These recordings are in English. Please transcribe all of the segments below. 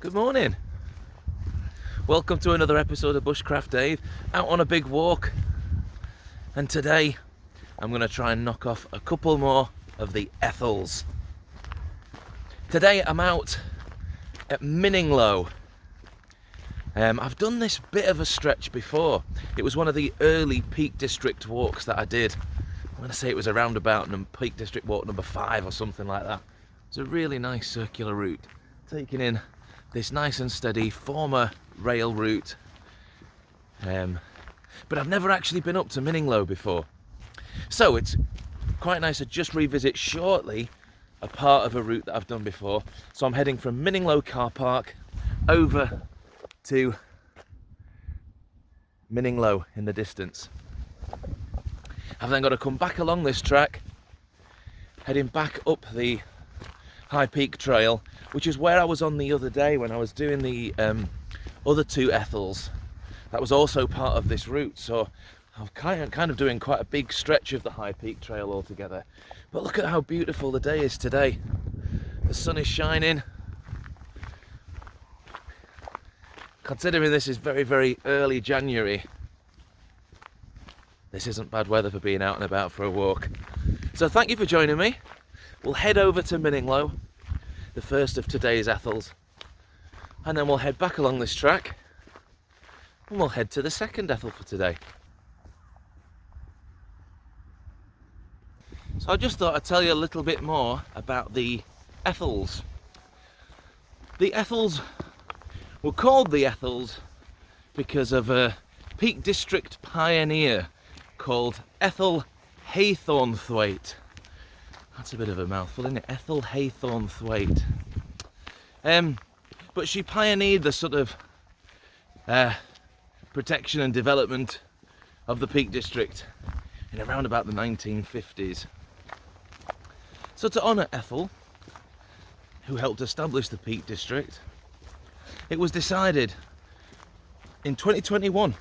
Good morning. Welcome to another episode of Bushcraft Dave, out on a big walk. And today I'm going to try and knock off a couple more of the Ethels. Today I'm out at Minninglow. I've done this bit of a stretch before. It was one of the early Peak District walks that I did. I'm going to say it was around about Peak District walk number 5 or something like that. It's a really nice circular route, taking in this nice and steady former rail route. But I've never actually been up to Minninglow before. So it's quite nice to just revisit shortly a part of a route that I've done before. So I'm heading from Minninglow car park over to Minninglow in the distance. I've then got to come back along this track, heading back up the High Peak Trail, which is where I was on the other day when I was doing the other two Ethels. That was also part of this route, so I'm kind of doing quite a big stretch of the High Peak Trail altogether. But look at how beautiful the day is today. The sun is shining. Considering this is very, very early January, this isn't bad weather for being out and about for a walk. So thank you for joining me. We'll head over to Minninglow, the first of today's Ethels, and then we'll head back along this track and we'll head to the second Ethel for today. So I just thought I'd tell you a little bit more about the Ethels. The Ethels were called the Ethels because of a Peak District pioneer called Ethel Haythornthwaite. That's a bit of a mouthful, isn't it? Ethel Haythornthwaite. But she pioneered the sort of protection and development of the Peak District in around about the 1950s. So to honour Ethel, who helped establish the Peak District, it was decided in 2021,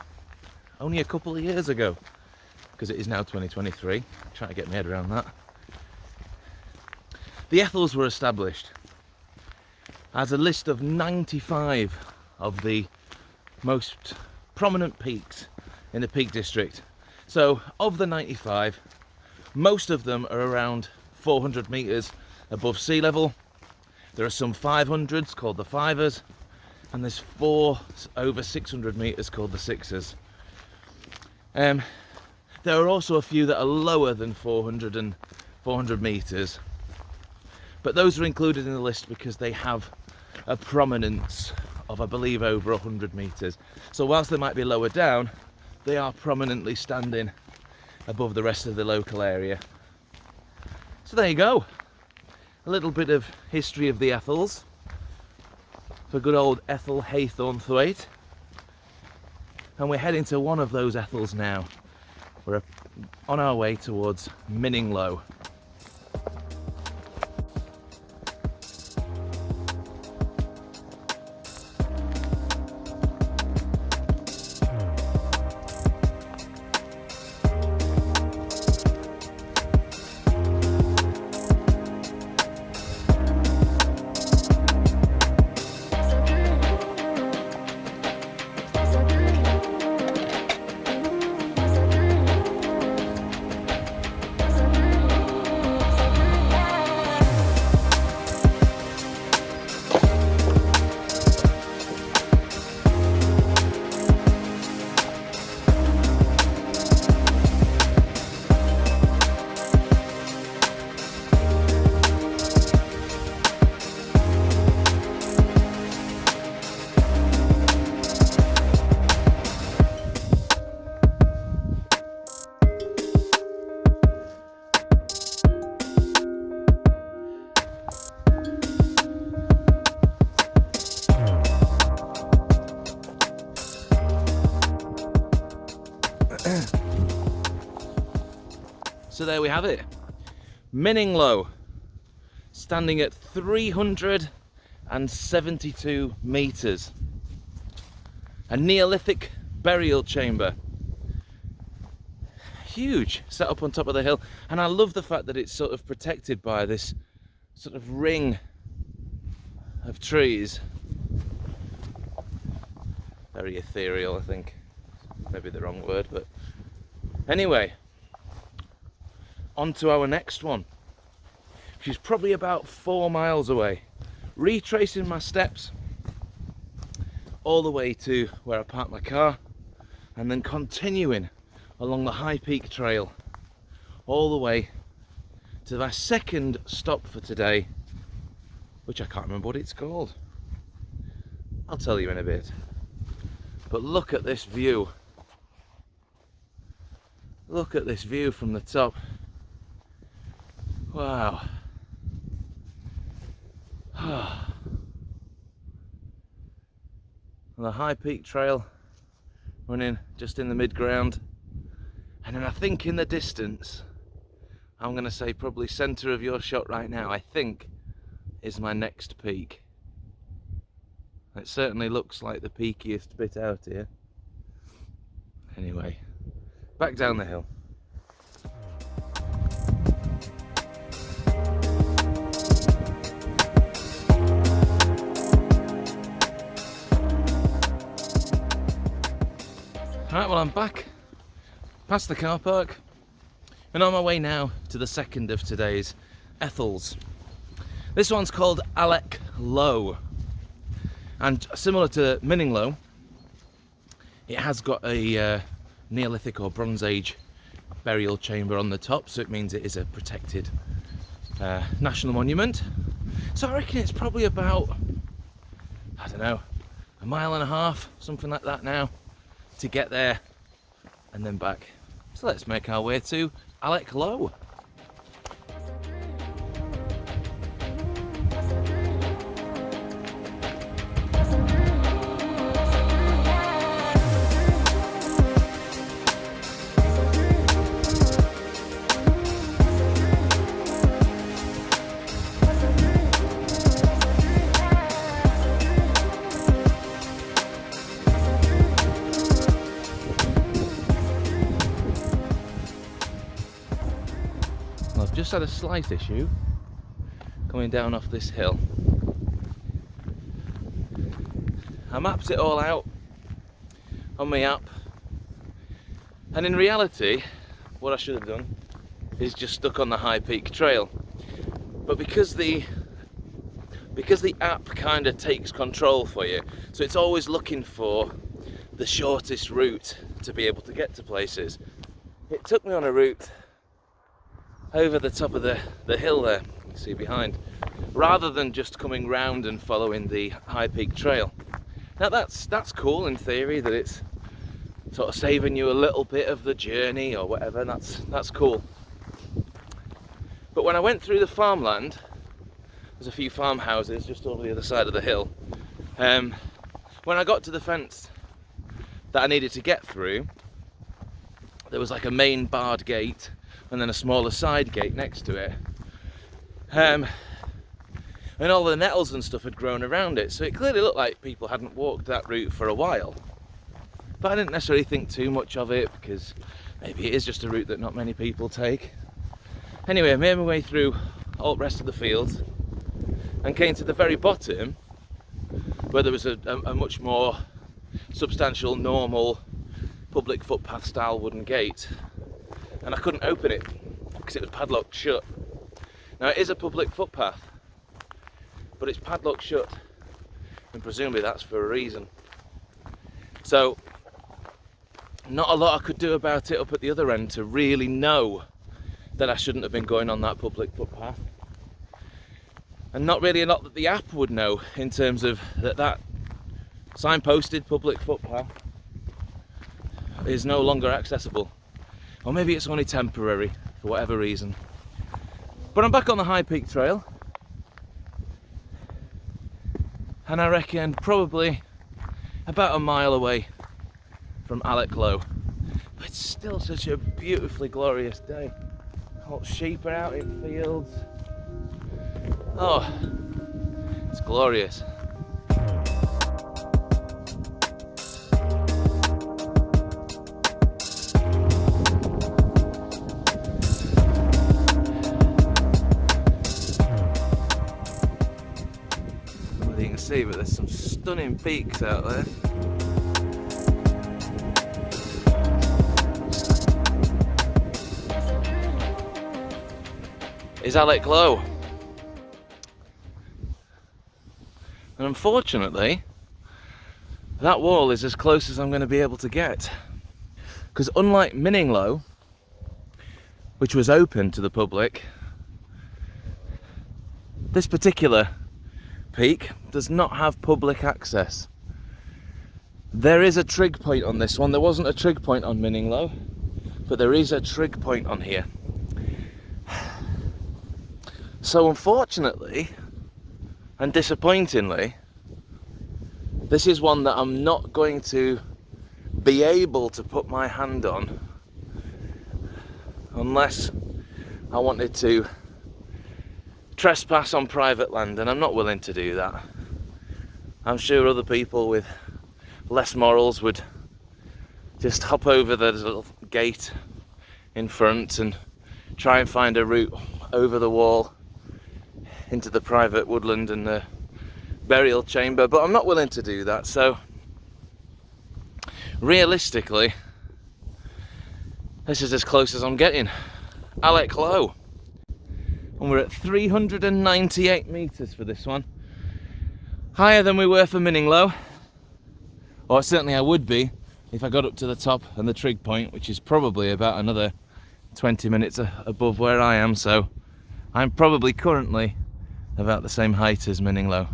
only a couple of years ago, because it is now 2023, I'm trying to get my head around that. The Ethels were established as a list of 95 of the most prominent peaks in the Peak District. So of the 95, most of them are around 400 metres above sea level. There are some 500s called the Fivers, and there's 4 over 600 metres called the Sixers. There are also a few that are lower than 400 metres. But those are included in the list because they have a prominence of, I believe, over 100 metres. So whilst they might be lower down, they are prominently standing above the rest of the local area. So there you go. A little bit of history of the Ethels for good old Ethel Haythornthwaite. And we're heading to one of those Ethels now. We're on our way towards Minninglow. So there we have it, Minninglow, standing at 372 metres. A Neolithic burial chamber. Huge, set up on top of the hill. And I love the fact that it's sort of protected by this sort of ring of trees. Very ethereal, I think. Maybe the wrong word, but anyway, on to our next one, which is probably about 4 miles away. Retracing my steps all the way to where I parked my car, and then continuing along the High Peak Trail all the way to my second stop for today, which I can't remember what it's called. I'll tell you in a bit. But look at this view. Look at this view from the top. Wow. And the High Peak Trail running just in the mid-ground. And then I think in the distance, I'm going to say probably centre of your shot right now, I think is my next peak. It certainly looks like the peakiest bit out here. Anyway, back down the hill. Alright, well I'm back past the car park and on my way now to the second of today's Ethels. This one's called Aleck Low, and similar to Minninglow, it has got a Neolithic or Bronze Age burial chamber on the top, so it means it is a protected national monument. So I reckon it's probably about, I don't know, 1.5 miles, something like that now, to get there and then back. So let's make our way to Aleck Low. I've just had a slight issue coming down off this hill. I mapped it all out on my app, and in reality what I should have done is just stuck on the High Peak Trail, but because the app kind of takes control for you, so it's always looking for the shortest route to be able to get to places, it took me on a route over the top of the hill there, you see behind, rather than just coming round and following the High Peak Trail. Now that's cool in theory, that it's sort of saving you a little bit of the journey or whatever. That's cool. But when I went through the farmland, there's a few farmhouses just over the other side of the hill. When I got to the fence that I needed to get through, there was like a main barred gate and then a smaller side gate next to it. And all the nettles and stuff had grown around it, so it clearly looked like people hadn't walked that route for a while. But I didn't necessarily think too much of it, because maybe it is just a route that not many people take. Anyway, I made my way through all the rest of the fields and came to the very bottom, where there was a much more substantial, normal, public footpath style wooden gate. And I couldn't open it because it was padlocked shut. Now it is a public footpath, but it's padlocked shut, and presumably that's for a reason. So not a lot I could do about it up at the other end to really know that I shouldn't have been going on that public footpath, and not really a lot that the app would know in terms of that signposted public footpath is no longer accessible. Or maybe it's only temporary for whatever reason. But I'm back on the High Peak Trail, and I reckon probably about 1 mile away from Aleck Low. But it's still such a beautifully glorious day. All sheep are out in fields. Oh, it's glorious. See, but there's some stunning peaks out there. is Aleck. And unfortunately, that wall is as close as I'm going to be able to get. Because unlike Minninglow, which was open to the public, this particular peak does not have public access. There is a trig point on this one. There wasn't a trig point on Minninglow, but there is a trig point on here. So unfortunately, and disappointingly, this is one that I'm not going to be able to put my hand on unless I wanted to trespass on private land, and I'm not willing to do that. I'm sure other people with less morals would just hop over the little gate in front and try and find a route over the wall into the private woodland and the burial chamber, but I'm not willing to do that. So realistically, this is as close as I'm getting. Aleck, and we're at 398 meters for this one, higher than we were for Minninglow, or certainly I would be if I got up to the top and the trig point, which is probably about another 20 minutes above where I am. So I'm probably currently about the same height as Minninglow.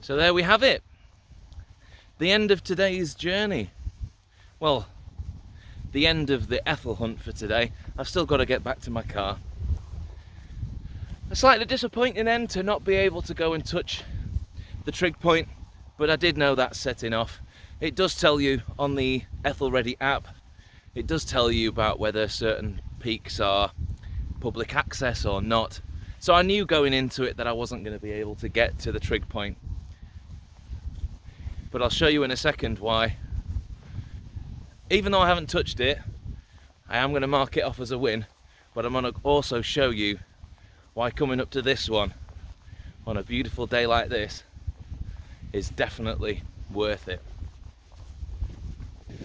So there we have it, the end of today's journey. Well, the end of the Ethel hunt for today. I've still got to get back to my car. A slightly disappointing end to not be able to go and touch the trig point, but I did know that setting off. It does tell you on the Ethel Ready app, it does tell you about whether certain peaks are public access or not. So I knew going into it that I wasn't going to be able to get to the trig point. But I'll show you in a second why. Even though I haven't touched it, I am going to mark it off as a win, but I'm going to also show you why coming up to this one on a beautiful day like this is definitely worth it.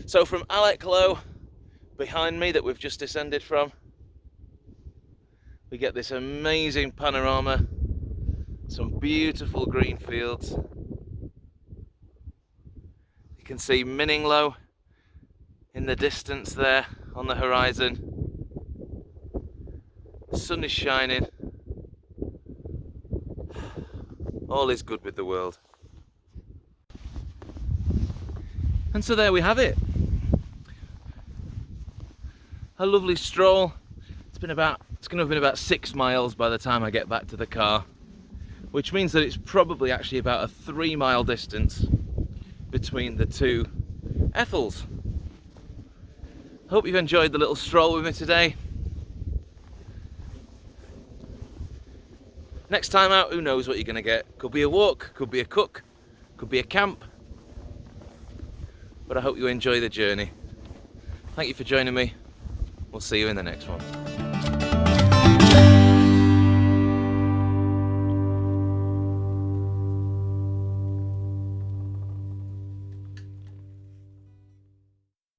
So from Aleck behind me that we've just descended from, we get this amazing panorama, some beautiful green fields. You can see Minninglow in the distance there on the horizon. The sun is shining. All is good with the world. And so there we have it. A lovely stroll. It's going to have been about 6 miles by the time I get back to the car, which means that it's probably actually about a 3-mile distance between the two Ethels. Hope you've enjoyed the little stroll with me today. Next time out, who knows what you're going to get. Could be a walk, could be a cook, could be a camp. But I hope you enjoy the journey. Thank you for joining me. We'll see you in the next one.